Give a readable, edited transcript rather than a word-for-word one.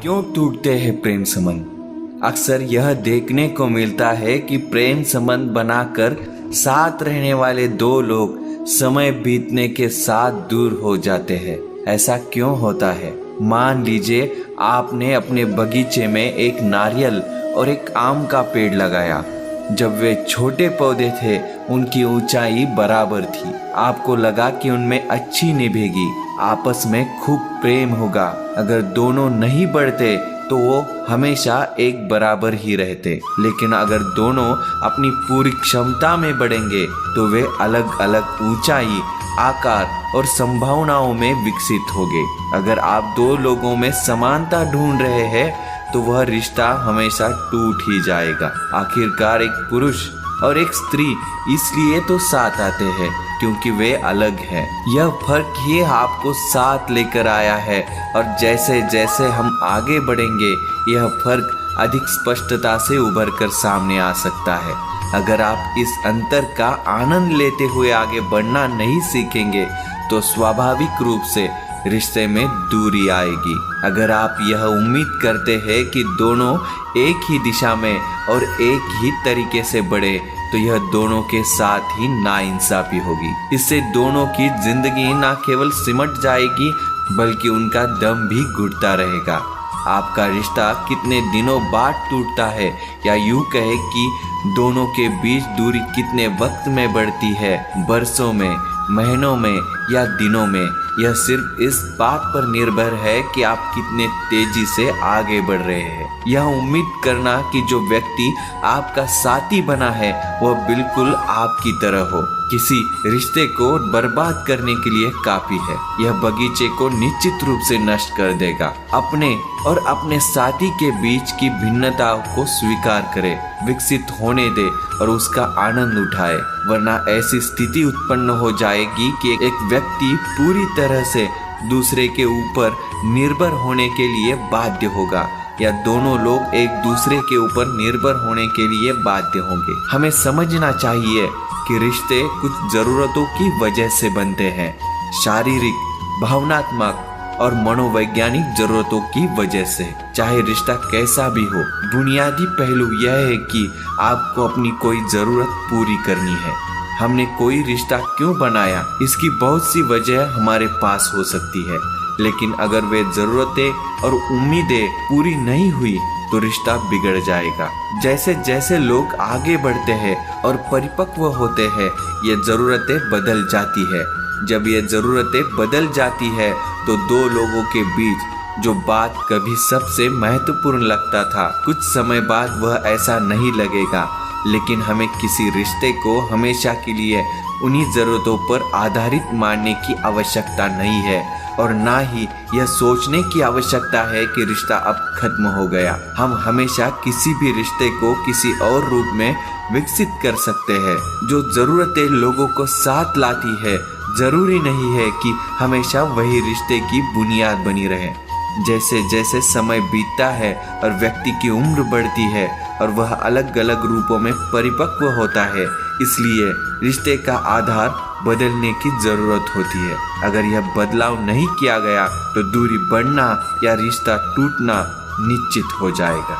क्यों टूटते हैं प्रेम संबंध? अक्सर यह देखने को मिलता है कि प्रेम संबंध बनाकर साथ रहने वाले दो लोग समय बीतने के साथ दूर हो जाते हैं। ऐसा क्यों होता है? मान लीजिए आपने अपने बगीचे में एक नारियल और एक आम का पेड़ लगाया। जब वे छोटे पौधे थे उनकी ऊंचाई बराबर थी। आपको लगा कि उनमें अच्छी निभेगी, आपस में खूब प्रेम होगा। अगर दोनों नहीं बढ़ते तो वो हमेशा एक बराबर ही रहते, लेकिन अगर दोनों अपनी पूरी क्षमता में बढ़ेंगे तो वे अलग अलग ऊंचाई, आकार और संभावनाओं में विकसित होंगे। अगर आप दो लोगों में समानता ढूंढ रहे हैं तो वह रिश्ता हमेशा टूट ही जाएगा। आखिरकार एक पुरुष और एक स्त्री इसलिए तो साथ आते हैं क्योंकि वे अलग हैं। यह फर्क ही आपको साथ लेकर आया है और जैसे जैसे हम आगे बढ़ेंगे यह फर्क अधिक स्पष्टता से उभर कर सामने आ सकता है। अगर आप इस अंतर का आनंद लेते हुए आगे बढ़ना नहीं सीखेंगे तो स्वाभाविक रूप से रिश्ते में दूरी आएगी। अगर आप यह उम्मीद करते हैं कि दोनों एक ही दिशा में और एक ही तरीके से बढ़े तो यह दोनों के साथ ही नाइंसाफी होगी। इससे दोनों की जिंदगी ना केवल सिमट जाएगी बल्कि उनका दम भी घुटता रहेगा। आपका रिश्ता कितने दिनों बाद टूटता है या यूं कहे कि दोनों के बीच दूरी कितने वक्त में बढ़ती है, बरसों में, महीनों में या दिनों में, यह सिर्फ इस बात पर निर्भर है कि आप कितने तेजी से आगे बढ़ रहे हैं। यह उम्मीद करना कि जो व्यक्ति आपका साथी बना है वह बिल्कुल आपकी तरह हो, किसी रिश्ते को बर्बाद करने के लिए काफी है। यह बगीचे को निश्चित रूप से नष्ट कर देगा। अपने और अपने साथी के बीच की भिन्नताओं को स्वीकार करे, विकसित होने दे और उसका आनंद उठाए, वरना ऐसी स्थिति उत्पन्न हो जाएगी कि एक व्यक्ति पूरी तरह से दूसरे के ऊपर निर्भर होने के लिए बाध्य होगा या दोनों लोग एक दूसरे के ऊपर निर्भर होने के लिए बाध्य होंगे। हमें समझना चाहिए कि रिश्ते कुछ जरूरतों की वजह से बनते हैं, शारीरिक, भावनात्मक और मनोवैज्ञानिक जरूरतों की वजह से। चाहे रिश्ता कैसा भी हो, बुनियादी पहलू यह है कि आपको अपनी कोई जरूरत पूरी करनी है। हमने कोई रिश्ता क्यों बनाया, इसकी बहुत सी वजह हमारे पास हो सकती है, लेकिन अगर वे जरूरतें और उम्मीदें पूरी नहीं हुई तो रिश्ता बिगड़ जाएगा। जैसे जैसे लोग आगे बढ़ते हैं और परिपक्व होते हैं ये जरूरतें बदल जाती है। जब ये जरूरतें बदल जाती है तो दो लोगों के बीच जो बात कभी सबसे महत्वपूर्ण लगता था, कुछ समय बाद वह ऐसा नहीं लगेगा। लेकिन हमें किसी रिश्ते को हमेशा के लिए उन्हीं ज़रूरतों पर आधारित मानने की आवश्यकता नहीं है और ना ही यह सोचने की आवश्यकता है कि रिश्ता अब खत्म हो गया। हम हमेशा किसी भी रिश्ते को किसी और रूप में विकसित कर सकते हैं। जो ज़रूरतें लोगों को साथ लाती है जरूरी नहीं है कि हमेशा वही रिश्ते की बुनियाद बनी रहे। जैसे जैसे समय बीतता है और व्यक्ति की उम्र बढ़ती है और वह अलग अलग रूपों में परिपक्व होता है, इसलिए रिश्ते का आधार बदलने की जरूरत होती है। अगर यह बदलाव नहीं किया गया तो दूरी बढ़ना या रिश्ता टूटना निश्चित हो जाएगा।